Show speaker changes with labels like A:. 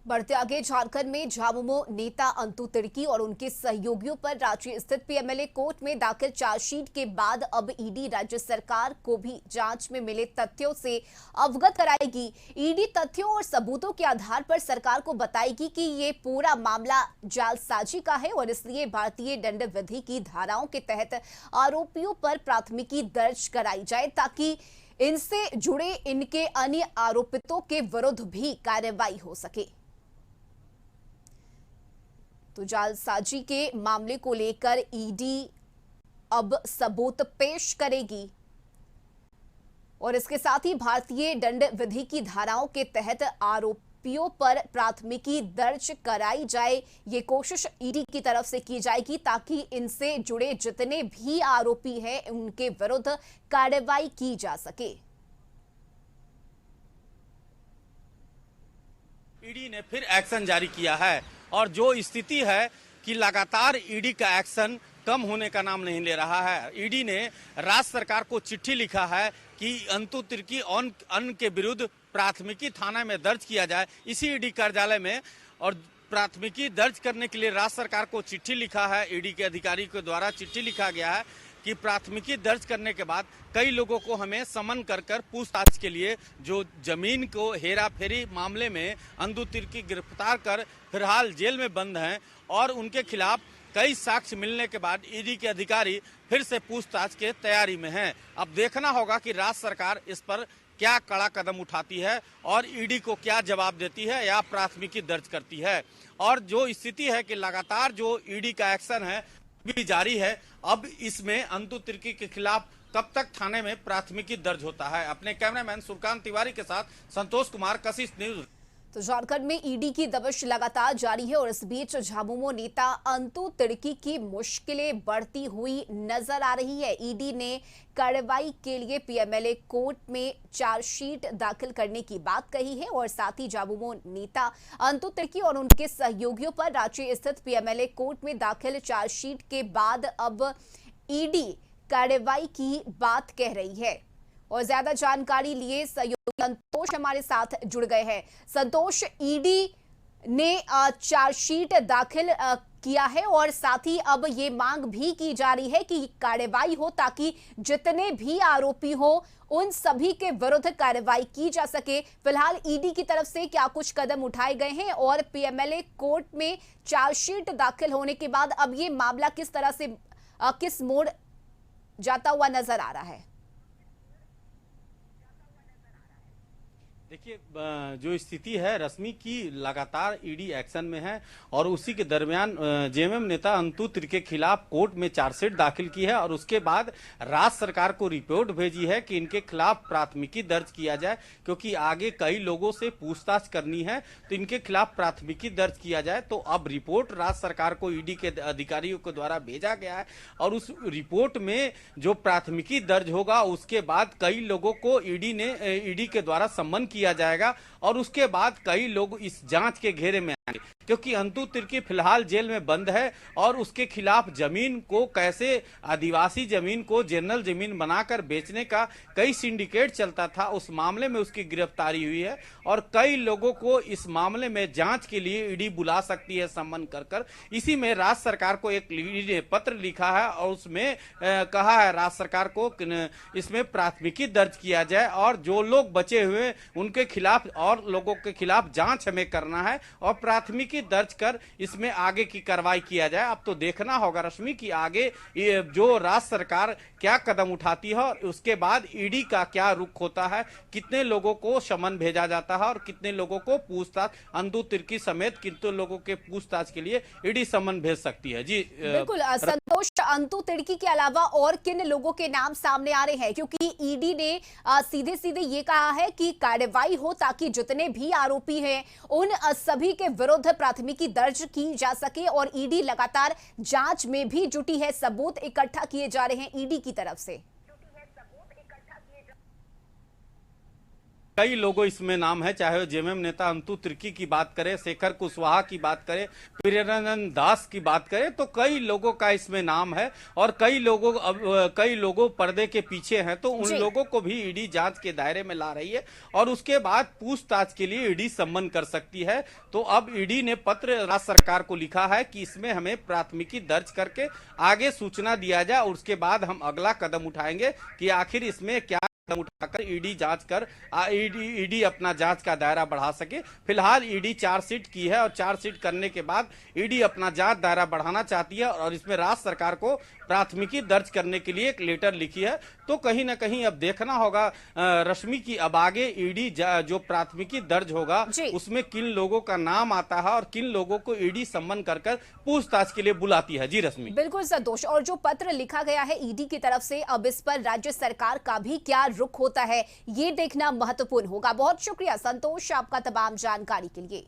A: बढ़ते आगे, झारखंड में झामुमो नेता अंतु तिर्की और उनके सहयोगियों पर रांची स्थित पीएमएलए कोर्ट में दाखिल चार्जशीट के बाद अब ईडी राज्य सरकार को भी जांच में मिले तथ्यों से अवगत कराएगी। ईडी तथ्यों और सबूतों के आधार पर सरकार को बताएगी कि ये पूरा मामला जालसाजी का है और इसलिए भारतीय दंड विधि की धाराओं के तहत आरोपियों पर प्राथमिकी दर्ज कराई जाए ताकि इनसे जुड़े इनके अन्य आरोपितों के विरुद्ध भी कार्रवाई हो सके। तो जालसाजी के मामले को लेकर ईडी अब सबूत पेश करेगी और इसके साथ ही भारतीय दंड विधि की धाराओं के तहत आरोपियों पर प्राथमिकी दर्ज कराई जाए। ये कोशिश ईडी की तरफ से की जाएगी ताकि इनसे जुड़े जितने भी आरोपी हैं उनके विरुद्ध कार्रवाई की जा सके।
B: ईडी ने फिर एक्शन जारी किया है और जो स्थिति है कि लगातार ईडी का एक्शन कम होने का नाम नहीं ले रहा है। ईडी ने राज्य सरकार को चिट्ठी लिखा है कि अंतु तिर्की और अन्य के विरुद्ध प्राथमिकी थाना में दर्ज किया जाए। इसी ईडी कार्यालय में और प्राथमिकी दर्ज करने के लिए राज्य सरकार को चिट्ठी लिखा है। ईडी के अधिकारी के द्वारा चिट्ठी लिखा गया है कि प्राथमिकी दर्ज करने के बाद कई लोगों को हमें समन कर पूछताछ के लिए जो जमीन को हेरा फेरी मामले में अंतु तिर्की गिरफ्तार कर फिलहाल जेल में बंद हैं और उनके खिलाफ कई साक्ष्य मिलने के बाद ईडी के अधिकारी फिर से पूछताछ के तैयारी में हैं। अब देखना होगा कि राज्य सरकार इस पर क्या कड़ा कदम उठाती है और ईडी को क्या जवाब देती है या प्राथमिकी दर्ज करती है। और जो स्थिति है कि लगातार जो ईडी का एक्शन है भी जारी है। अब इसमें अंतु तिर्की के खिलाफ कब तक थाने में प्राथमिकी दर्ज होता है। अपने कैमरामैन सुरकांत तिवारी के साथ संतोष कुमार, कशिश न्यूज।
A: तो झारखंड में ईडी की दबिश लगातार जारी है और इस बीच झामुमो नेता अंतु तिर्की की मुश्किलें बढ़ती हुई नजर आ रही है। ईडी ने कार्रवाई के लिए पीएमएलए कोर्ट में चार्जशीट दाखिल करने की बात कही है और साथ ही झामुमो नेता अंतु तिर्की और उनके सहयोगियों पर रांची स्थित पीएमएलए कोर्ट में दाखिल चार्जशीट के बाद अब ईडी कार्रवाई की बात कह रही है। और ज्यादा जानकारी लिए सहयोगी संतोष हमारे साथ जुड़ गए हैं। संतोष, ईडी ने चार्जशीट दाखिल किया है और साथ ही अब ये मांग भी की जा रही है कि कार्रवाई हो ताकि जितने भी आरोपी हो उन सभी के विरुद्ध कार्रवाई की जा सके। फिलहाल ईडी की तरफ से क्या कुछ कदम उठाए गए हैं और पीएमएलए कोर्ट में चार्जशीट दाखिल होने के बाद अब ये मामला किस तरह से किस मोड़ जाता हुआ नजर आ रहा है?
B: देखिए, जो स्थिति है रश्मि की लगातार ईडी एक्शन में है और उसी के दरमियान जेएमएम नेता अंतु तिर्की के खिलाफ कोर्ट में चार्जशीट दाखिल की है और उसके बाद राज्य सरकार को रिपोर्ट भेजी है कि इनके खिलाफ प्राथमिकी दर्ज किया जाए क्योंकि आगे कई लोगों से पूछताछ करनी है तो इनके खिलाफ प्राथमिकी दर्ज किया जाए। तो अब रिपोर्ट राज्य सरकार को ईडी के अधिकारियों के द्वारा भेजा गया है और उस रिपोर्ट में जो प्राथमिकी दर्ज होगा उसके बाद कई लोगों को ईडी के द्वारा सम्मन किया जाएगा और उसके बाद कई लोग इस जांच के घेरे में आएंगे क्योंकि अंतु तिर्की फिलहाल जेल में बंद है और उसके खिलाफ जमीन को कैसे आदिवासी जमीन को जनरल जमीन बनाकर बेचने का कई सिंडिकेट चलता था, उस मामले में उसकी गिरफ्तारी हुई है और कई लोगों को इस मामले में जांच के लिए ईडी बुला सकती है सम्मन कर। इसी में राज्य सरकार को एक ईडी ने पत्र लिखा है और उसमें कहा है राज्य सरकार को इसमें प्राथमिकी दर्ज किया जाए और जो लोग बचे हुए उनके खिलाफ और लोगों के खिलाफ जांच हमें करना है और प्राथमिकी दर्ज कर इसमें आगे की कार्रवाई किया जाए। अब तो देखना होगा रश्मि की आगे जो राज्य सरकार क्या कदम उठाती है और उसके बाद ईडी का क्या रुख होता है, कितने लोगों को समन भेजा जाता है और कितने लोगों को पूछताछ अंतु तिर्की समेत कितने लोगों के पूछताछ के लिए ईडी समन भेज सकती है। जी
A: बिल्कुल संतोष, अंतु तिर्की के अलावा और किन लोगों के नाम सामने आ रहे हैं क्योंकि ईडी ने सीधे सीधे ये कहा है कि कार्रवाई हो ताकि जितने भी आरोपी हैं उन सभी के विरुद्ध प्राथमिकी दर्ज की जा सके और ईडी लगातार जांच में भी जुटी है। सबूत इकट्ठा किए जा रहे हैं ईडी की तरफ से।
B: कई लोगों इसमें नाम है, चाहे वो जेएमएम नेता अंतु तिर्की की बात करें, शेखर कुशवाहा की बात करें, प्रियरंजन दास की बात करें, तो कई लोगों का इसमें नाम है और कई लोगों पर्दे के पीछे हैं, तो उन
A: जी।
B: लोगों को भी ईडी जांच के दायरे में ला रही है और उसके बाद पूछताछ के लिए ईडी सम्मन कर सकती है। तो अब ईडी ने पत्र राज्य सरकार को लिखा है कि इसमें हमें प्राथमिकी दर्ज करके आगे सूचना दिया जाए और उसके बाद हम अगला कदम उठाएंगे कि आखिर इसमें क्या कदम उठाकर ईडी जांच कर ईडी अपना जांच का दायरा बढ़ा सके। फिलहाल ईडी चार्जशीट की है और चार्जशीट करने के बाद ईडी अपना जांच दायरा बढ़ाना चाहती है और इसमें राज्य सरकार को प्राथमिकी दर्ज करने के लिए एक लेटर लिखी है। तो कहीं ना कहीं अब देखना होगा रश्मि की अब आगे ईडी जो प्राथमिकी दर्ज होगा उसमें किन लोगों का नाम आता है और किन लोगों को ईडी सम्मन कर पूछताछ के लिए बुलाती है। जी रश्मि।
A: बिल्कुल संतोष, और जो पत्र लिखा गया है ईडी की तरफ से, अब इस पर राज्य सरकार का भी क्या रुख होता है ये देखना महत्वपूर्ण होगा। बहुत शुक्रिया संतोष आपका तमाम जानकारी के लिए।